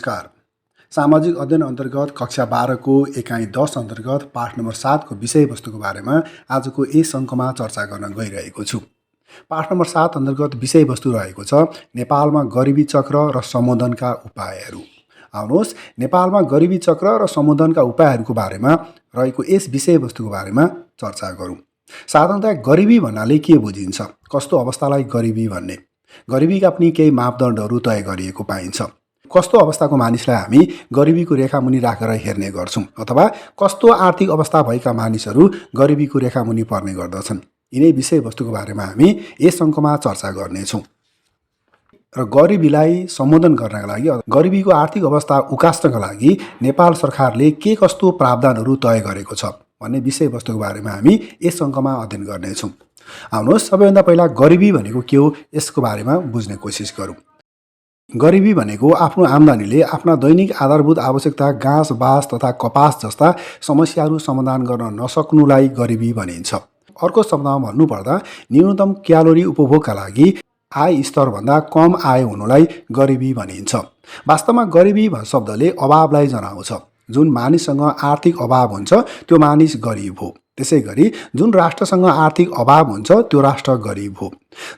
नमस्कार। सामाजिक अध्ययन अन्तर्गत कक्षा 12 को एकाइ 10 अन्तर्गत पाठ नम्बर 7 को विषयवस्तुको बारेमा आजको यस अङ्कमा चर्चा गर्न गइरहेको छु। पाठ नम्बर 7 अन्तर्गत विषयवस्तु रहेको छ नेपालमा गरिबी चक्र र सम्बोधनका उपायहरू। आउनुहोस् नेपालमा गरिबी चक्र र सम्बोधनका उपायहरूको बारेमा रहेको यस विषयवस्तुको बारेमा चर्चा गरौँ। साधारणतया गरिबी भन्नाले के बुझिन्छ? कस्तो अवस्थालाई गरिबी भन्ने? गरिबीका पनि केही मापदण्डहरू तय गरिएको पाइन्छ। कस्तो अवस्थाको मानिसलाई हामी गरिबीको रेखामुनि राखेर हेर्ने गर्छौँ अथवा कस्तो आर्थिक अवस्था भएका मानिसहरू गरिबीको रेखामुनि पर्ने गर्दछन्। यिनै विषयवस्तुको बारेमा हामी यस अङ्कमा चर्चा गर्नेछौँ। र गरिबीलाई सम्बोधन गर्नका लागि गरिबीको आर्थिक अवस्था उकास्नका लागि नेपाल सरकारले के कस्तो प्रावधानहरू तय गरेको छ भन्ने विषयवस्तुको बारेमा हामी यस अङ्कमा अध्ययन गर्नेछौँ। आउनुहोस् सबैभन्दा पहिला गरिबी भनेको के हो यसको बारेमा बुझ्ने कोसिस गरौँ। गरिबी भनेको आफ्नो आम्दानीले आफ्ना दैनिक आधारभूत आवश्यकता घाँस बाँस तथा कपास जस्ता समस्याहरू समाधान गर्न नसक्नुलाई गरिबी भनिन्छ। अर्को शब्दमा भन्नुपर्दा न्यूनतम क्यालोरी उपभोगका लागि आय स्तरभन्दा कम आय हुनुलाई गरिबी भनिन्छ। वास्तवमा गरिबी शब्दले अभावलाई जनाउँछ। जुन मानिससँग आर्थिक अभाव हुन्छ त्यो मानिस गरिब हो। त्यसै गरी जुन राष्ट्रसँग आर्थिक अभाव हुन्छ त्यो राष्ट्र गरिब हो।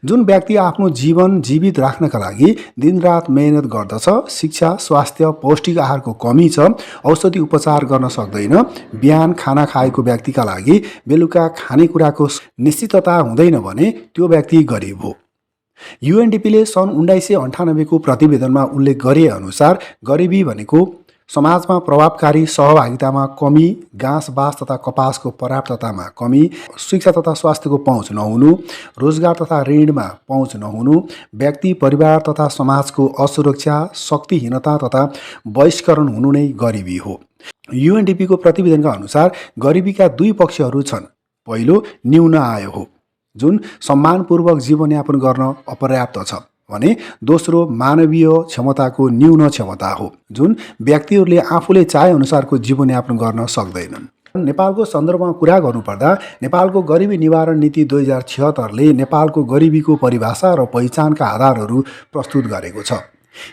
जुन व्यक्ति आफ्नो जीवन जीवित राख्नका लागि दिनरात मेहनत गर्दछ, शिक्षा स्वास्थ्य पौष्टिक आहारको कमी छ, औषधि उपचार गर्न सक्दैन, बिहान खाना खाएको व्यक्तिका लागि बेलुका खानेकुराको निश्चितता हुँदैन भने त्यो व्यक्ति गरिब हो। युएनडिपीले सन् 1998 को प्रतिवेदनमा उल्लेख गरे अनुसार गरिबी भनेको समाजमा प्रभावकारी सहभागितामा कमी, घाँस बाँस तथा कपासको पर्याप्ततामा कमी, शिक्षा तथा स्वास्थ्यको पहुँच नहुनु, रोजगार तथा ऋणमा पहुँच नहुनु, व्यक्ति परिवार तथा समाजको असुरक्षा, शक्तिहीनता तथा बहिष्करण हुनु नै गरिबी हो। युएनडिपीको प्रतिवेदनका अनुसार गरिबीका दुई पक्षहरू छन्। पहिलो न्यून आय हो, जुन सम्मानपूर्वक जीवनयापन गर्न अपर्याप्त छ भने दोस्रो मानवीय क्षमताको न्यून क्षमता हो, जुन व्यक्तिहरूले आफूले चाहे अनुसारको जीवनयापन गर्न सक्दैनन्। नेपालको सन्दर्भमा कुरा गर्नुपर्दा नेपालको गरिबी निवारण नीति 2076ले नेपालको गरिबीको परिभाषा र पहिचानका आधारहरू प्रस्तुत गरेको छ।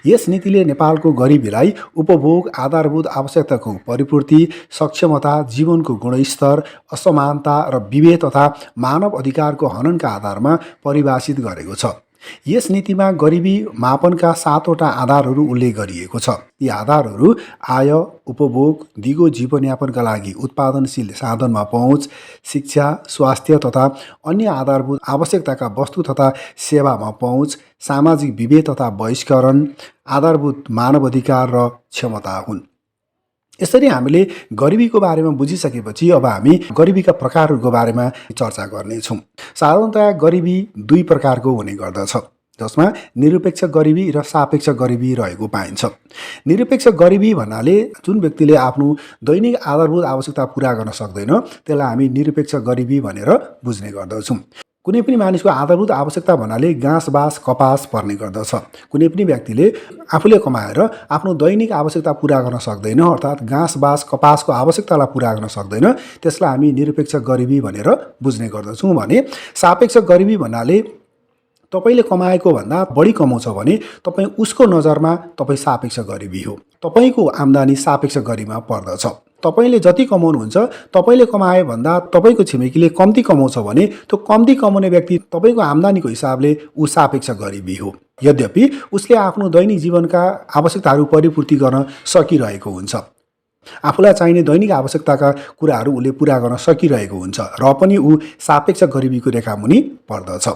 यस नीतिले नेपालको गरिबीलाई उपभोग, आधारभूत आवश्यकताको परिपूर्ति, सक्षमता, जीवनको गुणस्तर, असमानता र विभेद तथा मानव अधिकारको हननका आधारमा परिभाषित गरेको छ। यस नीतिमा गरिबी मापनका 7वटा आधारहरू उल्लेख गरिएको छ। यी आधारहरू आय, उपभोग, दिगो जीवनयापनका लागि उत्पादनशील साधनमा पहुँच, शिक्षा, स्वास्थ्य तथा अन्य आधारभूत आवश्यकताका वस्तु तथा सेवामा पहुँच, सामाजिक विभेद तथा बहिष्करण, आधारभूत मानव अधिकार र क्षमता हुन्। यसरी हामीले गरिबीको बारेमा बुझिसकेपछि अब हामी गरिबीका प्रकारहरूको बारेमा चर्चा गर्नेछौँ। साधारणतया गरिबी दुई प्रकारको हुने गर्दछ, जसमा निरपेक्ष गरिबी र सापेक्ष गरिबी रहेको पाइन्छ। निरपेक्ष गरिबी भन्नाले जुन व्यक्तिले आफ्नो दैनिक आधारभूत आवश्यकता पुरा गर्न सक्दैन त्यसलाई हामी निरपेक्ष गरिबी भनेर बुझ्ने गर्दछौँ। कुनै पनि मानिसको आधारभूत आवश्यकता भन्नाले घाँस बाँस कपास पर्ने गर्दछ। कुनै पनि व्यक्तिले आफूले कमाएर आफ्नो दैनिक आवश्यकता पुरा गर्न सक्दैन, अर्थात् घाँस बाँस कपासको आवश्यकतालाई पुरा गर्न सक्दैन, त्यसलाई हामी निरपेक्ष गरिबी भनेर बुझ्ने गर्दछौँ। भने सापेक्ष गरिबी भन्नाले तपाईले कमाएको भन्दा बढी कमाउँछ भने तपाईँ उसको नजरमा तपाईँ सापेक्ष गरिबी हो। तपाईको आम्दानी सापेक्ष गरिबीमा पर्दछ। तपाईले जति कमाउनुहुन्छ तपाईले कमाए भन्दा तपाईको छिमेकीले कम्ती कमाउँछ भने त्यो कम्ती कमाउने व्यक्ति तपाईको आम्दानीको हिसाबले ऊ सापेक्ष गरिबी हो। यद्यपि उसले आफ्नो दैनिक जीवनका आवश्यकताहरू परिपूर्ति गर्न सकिरहेको हुन्छ। आफूलाई चाहिने दैनिक आवश्यकताका कुराहरू उसले पुरा गर्न सकिरहेको हुन्छ र पनि ऊ सापेक्ष गरिबीको रेखामुनि पर्दछ।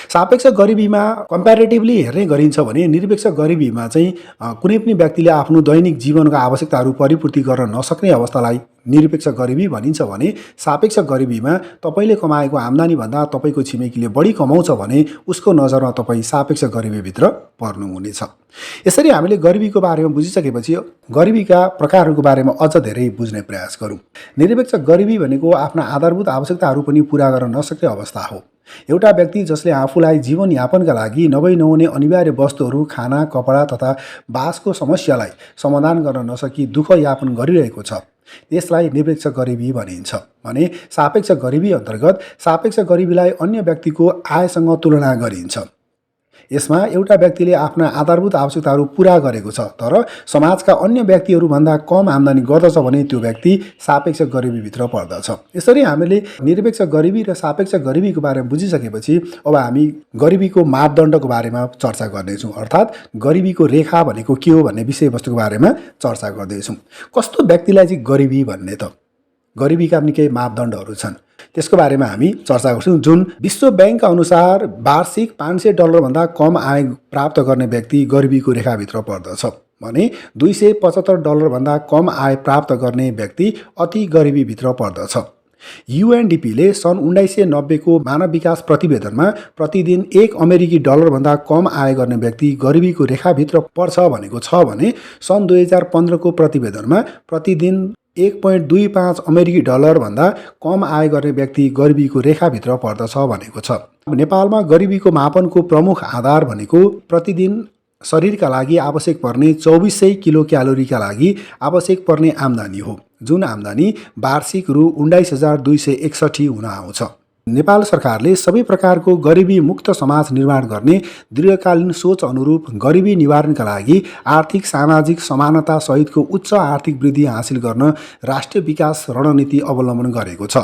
सापेक्ष गरिबीमा कम्प्यारेटिभली हेर्ने गरिन्छ भने निरपेक्ष गरिबीमा चाहिँ कुनै पनि व्यक्तिले आफ्नो दैनिक जीवनका आवश्यकताहरू परिपूर्ति गर्न नसक्ने अवस्थालाई निरपेक्ष गरिबी भनिन्छ भने सापेक्ष गरिबीमा तपाईले कमाएको आम्दानी भन्दा तपाईको छिमेकीले बढी कमाउँछ भने उसको नजरमा तपाईँ सापेक्ष गरिबीभित्र पर्नुहुनेछ। यसरी हामीले गरिबीको बारेमा बुझिसकेपछि गरिबीका प्रकारहरूको बारेमा अझ धेरै बुझ्ने प्रयास गरौँ। निरपेक्ष गरिबी भनेको आफ्ना आधारभूत आवश्यकताहरू पनि पुरा गर्न नसक्ने अवस्था हो। एउटा व्यक्ति जसले आफूलाई जीवनयापनका लागि नहुने अनिवार्य वस्तुहरू खाना कपडा तथा बासको समस्यालाई समाधान गर्न नसकी दुःख यापन गरिरहेको छ त्यसलाई निरपेक्ष गरिबी भनिन्छ। भने सापेक्ष गरिबी अन्तर्गत सापेक्ष गरिबीलाई अन्य व्यक्तिको आयसँग तुलना गरिन्छ। यसमा एउटा व्यक्तिले आफ्ना आधारभूत आवश्यकताहरू पूरा गरेको छ तर समाजका अन्य व्यक्तिहरूभन्दा कम आम्दानी गर्दछ भने त्यो व्यक्ति सापेक्ष गरिबीभित्र पर्दछ। यसरी हामीले निरपेक्ष गरिबी र सापेक्ष गरिबीको बारेमा बुझिसकेपछि अब हामी गरिबीको मापदण्डको बारेमा चर्चा गर्नेछौँ, अर्थात् गरिबीको रेखा भनेको के हो भन्ने विषयवस्तुको बारेमा चर्चा गर्दैछौँ। कस्तो व्यक्तिलाई चाहिँ गरिबी भन्ने त? गरिबीका पनि केही मापदण्डहरू छन्, त्यसको बारेमा हामी चर्चा गर्छौँ। जुन विश्व ब्याङ्कका अनुसार वार्षिक $500 कम आय प्राप्त गर्ने व्यक्ति गरिबीको रेखाभित्र पर्दछ भने $275 कम आय प्राप्त गर्ने व्यक्ति अति गरिबीभित्र पर्दछ। UNDP-ले सन् 1990 को मानव विकास प्रतिवेदनमा प्रतिदिन $1 कम आय गर्ने व्यक्ति गरिबीको रेखाभित्र पर्छ भनेको छ भने सन् 2015 को प्रतिवेदनमा प्रतिदिन $1.25 भन्दा कम आय गर्ने व्यक्ति गरिबीको रेखाभित्र पर्दछ भनेको छ। नेपालमा गरिबीको मापनको प्रमुख आधार भनेको प्रतिदिन शरीरका लागि आवश्यक पर्ने 2400 किलो क्यालोरीका लागि आवश्यक पर्ने आम्दानी हो, जुन आम्दानी वार्षिक रु 19,261 हुन आउँछ। नेपाल सरकारले सबै प्रकारको गरिबी मुक्त समाज निर्माण गर्ने दीर्घकालीन सोच अनुरूप गरिबी निवारणका लागि आर्थिक सामाजिक समानता सहितको उच्च आर्थिक वृद्धि हासिल गर्न राष्ट्रिय विकास रणनीति अवलम्बन गरेको छ।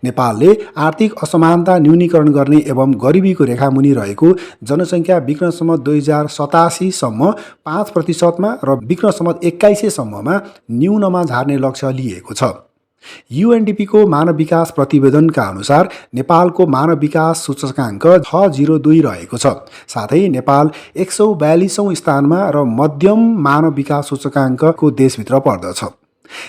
नेपालले आर्थिक असमानता न्यूनीकरण गर्ने एवं गरिबीको रेखामुनि रहेको जनसङ्ख्या विक्रमसम्म 2087 सम्म 5% र विक्रमसम्म 2100 सम्ममा न्यूनमा झार्ने लक्ष्य लिएको छ। UNDP को मानव विकास प्रतिवेदनका अनुसार नेपालको मानव विकास सूचकाङ्क 602 रहेको छ। साथै नेपाल 142औं स्थानमा र मध्यम मानव विकास सूचकाङ्कको देशभित्र पर्दछ।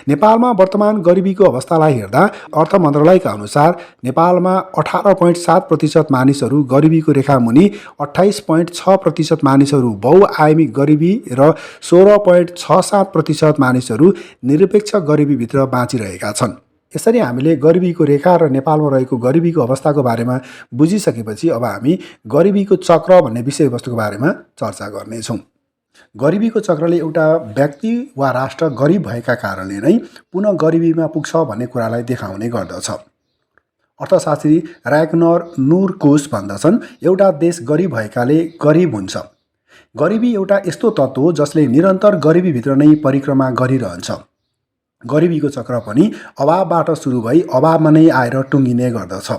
नेपालमा वर्तमान गरिबीको अवस्थालाई हेर्दा अर्थ मन्त्रालयका अनुसार नेपालमा 18.7% मानिसहरू गरिबीको रेखामुनि, 28.6% मानिसहरू बहुआयामी गरिबी र 16.67% मानिसहरू निरपेक्ष गरिबीभित्र बाँचिरहेका छन्। यसरी हामीले गरिबीको रेखा र नेपालमा रहेको गरिबीको अवस्थाको बारेमा बुझिसकेपछि अब हामी गरिबीको चक्र भन्ने विषयवस्तुको बारेमा चर्चा गर्नेछौँ। गरिबीको चक्रले एउटा व्यक्ति वा राष्ट्र गरिब भएका कारणले नै पुनः गरिबीमा पुग्छ भन्ने कुरालाई देखाउने गर्दछ। अर्थशास्त्री र्याग्नर नुरकुस भन्दछन्, एउटा देश गरिब भएकाले गरिब हुन्छ। गरिबी एउटा यस्तो तत्त्व हो जसले निरन्तर गरिबीभित्र नै परिक्रमा गरिरहन्छ। गरिबीको चक्र पनि अभावबाट सुरु भई अभावमा नै आएर टुङ्गिने गर्दछ।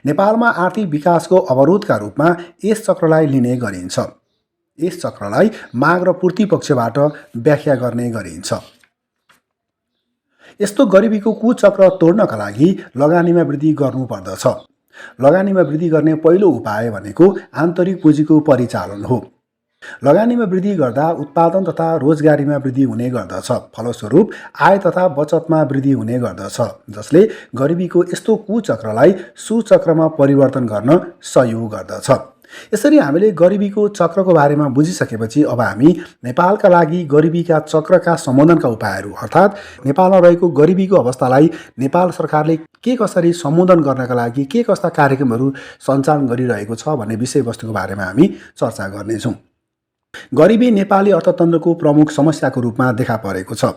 नेपालमा आर्थिक विकासको अवरोधका रूपमा यस चक्रलाई लिने गरिन्छ। यस चक्रलाई माग र पूर्ति पक्षबाट व्याख्या गर्ने गरिन्छ। यस्तो गरिबीको कुचक्र तोड्नका लागि लगानीमा वृद्धि गर्नुपर्दछ। लगानीमा वृद्धि गर्ने पहिलो उपाय भनेको आन्तरिक पुँजीको परिचालन हो। लगानीमा वृद्धि गर्दा उत्पादन तथा रोजगारीमा वृद्धि हुने गर्दछ। फलस्वरूप आय तथा बचतमा वृद्धि हुने गर्दछ, जसले गरिबीको यस्तो कुचक्रलाई सुचक्रमा परिवर्तन गर्न सहयोग गर्दछ। यसरी हामीले गरिबीको चक्रको बारेमा बुझिसकेपछि अब हामी नेपालका लागि गरिबीका चक्रका सम्बोधनका उपायहरू अर्थात् नेपालमा रहेको गरिबीको अवस्थालाई नेपाल सरकारले के कसरी सम्बोधन गर्नका लागि के कस्ता कार्यक्रमहरू सञ्चालन गरिरहेको छ भन्ने विषयवस्तुको बारेमा हामी चर्चा गर्नेछौँ। गरिबी नेपाली अर्थतन्त्रको प्रमुख समस्याको रूपमा देखा परेको छ।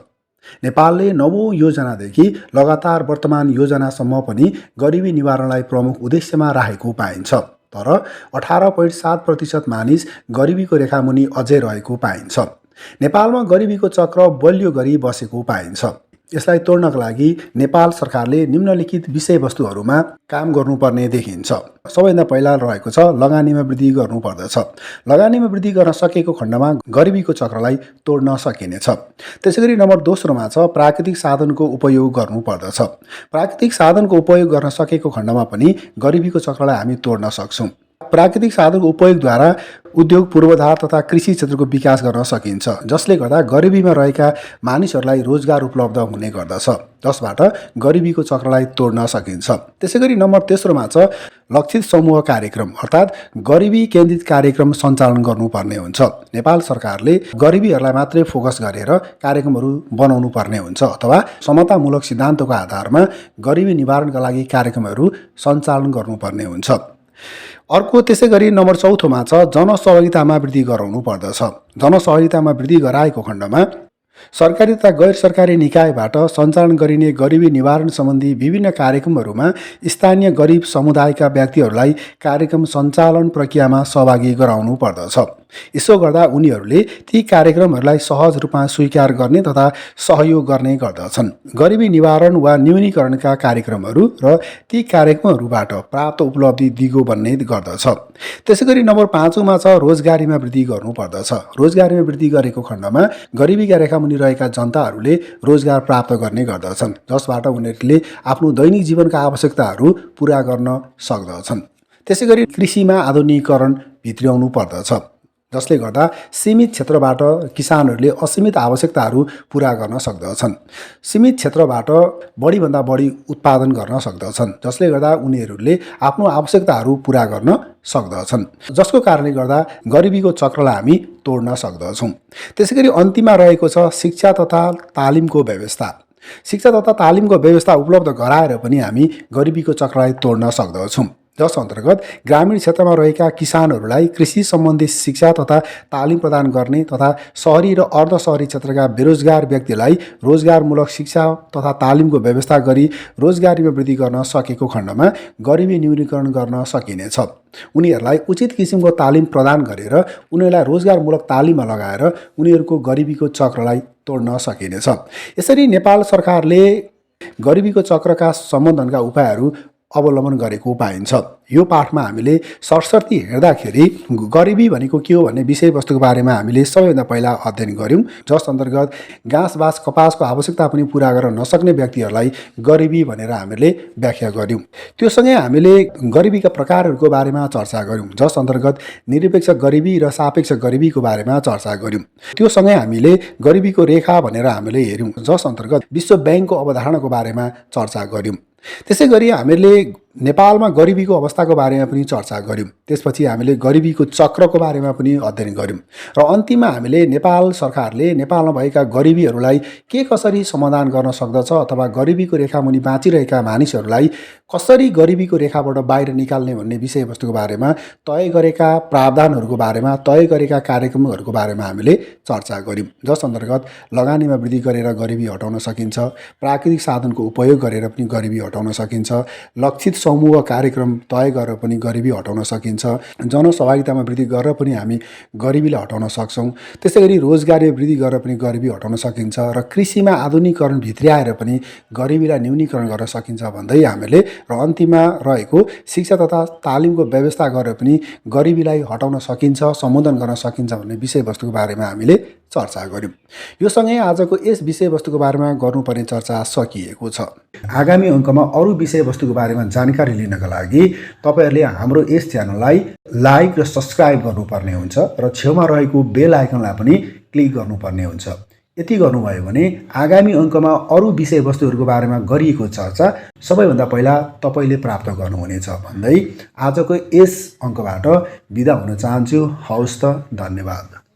नेपालले नवौं योजनादेखि लगातार वर्तमान योजनासम्म पनि गरिबी निवारणलाई प्रमुख उद्देश्यमा राखेको पाइन्छ, तर 18.7% मानिस गरिबीको रेखामुनि अझै रहेको पाइन्छ। नेपालमा गरिबीको चक्र बलियो गरी बसेको पाइन्छ। यसलाई तोड्नका लागि नेपाल सरकारले निम्नलिखित विषयवस्तुहरूमा काम गर्नुपर्ने देखिन्छ। सबैभन्दा पहिला रहेको छ लगानीमा वृद्धि गर्नुपर्दछ। लगानीमा वृद्धि गर्न सकेको खण्डमा गरिबीको चक्रलाई तोड्न सकिनेछ। त्यसैगरी नम्बर दोस्रोमा छ प्राकृतिक साधनको उपयोग गर्नुपर्दछ। प्राकृतिक साधनको उपयोग गर्न सकेको खण्डमा पनि गरिबीको चक्रलाई हामी तोड्न सक्छौँ। प्राकृतिक साधनको उपयोगद्वारा उद्योग पूर्वाधार तथा कृषि क्षेत्रको विकास गर्न सकिन्छ, जसले गर्दा गरिबीमा रहेका मानिसहरूलाई रोजगार उपलब्ध हुने गर्दछ, जसबाट गरिबीको चक्रलाई तोड्न सकिन्छ। त्यसैगरी नम्बर तेस्रोमा छ लक्षित समूह कार्यक्रम अर्थात् गरिबी केन्द्रित कार्यक्रम सञ्चालन गर्नुपर्ने हुन्छ। नेपाल सरकारले गरिबीहरूलाई मात्रै फोकस गरेर कार्यक्रमहरू बनाउनु पर्ने हुन्छ अथवा समतामूलक सिद्धान्तको आधारमा गरिबी निवारणका लागि कार्यक्रमहरू सञ्चालन गर्नुपर्ने हुन्छ। अर्को त्यसैगरी नम्बर चौथोमा छ जनसहभागितामा वृद्धि गराउनु पर्दछ। जनसहभागितामा वृद्धि गराएको खण्डमा सरकारी तथा गैर सरकारी निकायबाट सञ्चालन गरिने गरिबी निवारण सम्बन्धी विभिन्न कार्यक्रमहरूमा स्थानीय गरिब समुदायका व्यक्तिहरूलाई कार्यक्रम सञ्चालन प्रक्रियामा सहभागी गराउनु पर्दछ। यसो गर्दा उनीहरूले ती कार्यक्रमहरूलाई सहज रूपमा स्वीकार गर्ने तथा सहयोग गर्ने गर्दछन्। गरिबी निवारण वा न्यूनीकरणका कार्यक्रमहरू र ती कार्यक्रमहरूबाट प्राप्त उपलब्धि दिगो बन्ने गर्दछ। त्यसैगरी नम्बर 5 मा छ रोजगारीमा वृद्धि गर्नुपर्दछ। रोजगारीमा वृद्धि गरेको खण्डमा गरिबीका रेखामुनि रहेका जनताहरूले रोजगार प्राप्त गर्ने गर्दछन्, जसबाट उनीहरूले आफ्नो दैनिक जीवनका आवश्यकताहरू पूरा गर्न सक्दछन्। त्यसैगरी कृषिमा आधुनिकीकरण भित्र्याउनु पर्दछ, जसले गर्दा सीमित क्षेत्रबाट किसानहरूले असीमित आवश्यकताहरू पूरा गर्न सक्दछन्। सीमित क्षेत्रबाट बढीभन्दा बढी उत्पादन गर्न सक्दछन्, जसले गर्दा उनीहरूले आफ्नो आवश्यकताहरू पूरा गर्न सक्दछन्, जसको कारणले गर्दा गरिबीको चक्रलाई हामी तोड्न सक्दछौँ। त्यसैगरी अन्तिममा रहेको छ शिक्षा तथा तालिमको व्यवस्था। शिक्षा तथा तालिमको व्यवस्था उपलब्ध गराएर पनि हामी गरिबीको चक्रलाई तोड्न सक्दछौँ, जस अन्तर्गत ग्रामीण क्षेत्रमा रहेका किसानहरूलाई कृषि सम्बन्धी शिक्षा तथा तालिम प्रदान गर्ने तथा सहरी र अर्धशहरी क्षेत्रका बेरोजगार व्यक्तिलाई रोजगारमूलक शिक्षा तथा तालिमको व्यवस्था गरी रोजगारीमा वृद्धि गर्न सकेको खण्डमा गरिबी न्यूनीकरण गर्न सकिनेछ। उनीहरूलाई उचित किसिमको तालिम प्रदान गरेर उनीहरूलाई रोजगारमूलक तालिममा लगाएर उनीहरूको गरिबीको चक्रलाई तोड्न सकिनेछ। यसरी नेपाल सरकारले गरिबीको चक्रका सम्बोधनका उपायहरू अवलम्बन गरेको पाइन्छ। यो पाठमा हामीले सरसर्ती हेर्दाखेरि गरिबी भनेको के हो भन्ने विषयवस्तुको बारेमा हामीले सबैभन्दा पहिला अध्ययन गऱ्यौँ, जस अन्तर्गत घाँस बाँस कपासको आवश्यकता पनि पूरा गर्न नसक्ने व्यक्तिहरूलाई गरिबी भनेर हामीले व्याख्या गऱ्यौँ। त्योसँगै हामीले गरिबीका प्रकारहरूको बारेमा चर्चा गऱ्यौँ, जस अन्तर्गत निरपेक्ष गरिबी र सापेक्ष गरिबीको बारेमा चर्चा गऱ्यौँ। त्योसँगै हामीले गरिबीको रेखा भनेर हामीले हेऱ्यौँ, जस अन्तर्गत विश्व ब्याङ्कको अवधारणाको बारेमा चर्चा गऱ्यौँ। त्यसै गरी हामीले नेपालमा गरिबीको अवस्थाको बारेमा पनि चर्चा गऱ्यौँ। त्यसपछि हामीले गरिबीको चक्रको बारेमा पनि अध्ययन गऱ्यौँ र अन्तिममा हामीले नेपाल सरकारले नेपालमा भएका गरिबीहरूलाई के कसरी समाधान गर्न सक्दछ अथवा गरिबीको रेखामुनि बाँचिरहेका मानिसहरूलाई कसरी गरिबीको रेखाबाट बाहिर निकाल्ने भन्ने विषयवस्तुको बारेमा तय गरेका प्रावधानहरूको बारेमा तय गरेका कार्यक्रमहरूको बारेमा हामीले चर्चा गऱ्यौँ, जस अन्तर्गत लगानीमा वृद्धि गरेर गरिबी हटाउन सकिन्छ, प्राकृतिक साधनको उपयोग गरेर पनि गरिबी हटाउन सकिन्छ, लक्षित समूह कार्यक्रम तय गरेर पनि गरिबी हटाउन सकिन्छ, जनसहभागितामा वृद्धि गरेर पनि हामी गरिबीलाई हटाउन सक्छौँ। त्यसैगरी रोजगारीमा वृद्धि गरेर पनि गरिबी हटाउन सकिन्छ र कृषिमा आधुनिकीकरण भित्र्याएर पनि गरिबीलाई न्यूनीकरण गर्न सकिन्छ भन्दै हामीले र अन्तिममा रहेको शिक्षा तथा तालिमको व्यवस्था गरेर पनि गरिबीलाई हटाउन सकिन्छ, सम्बोधन गर्न सकिन्छ भन्ने विषयवस्तुको बारेमा हामीले चर्चा गऱ्यौँ। यो सँगै आजको यस विषयवस्तुको बारेमा गर्नुपर्ने चर्चा सकिएको छ। आगामी अङ्कमा अरू विषयवस्तुको बारेमा जानकारी लिनका लागि तपाईँहरूले हाम्रो यस च्यानललाई लाइक र सब्सक्राइब गर्नुपर्ने हुन्छ र छेउमा रहेको बेल आइकनलाई पनि क्लिक गर्नुपर्ने हुन्छ। यति गर्नुभयो भने आगामी अङ्कमा अरू विषयवस्तुहरूको बारेमा गरिएको चर्चा सबैभन्दा पहिला तपाईँले प्राप्त गर्नुहुनेछ भन्दै आजको यस अङ्कबाट बिदा हुन चाहन्छु। हवस् त, धन्यवाद।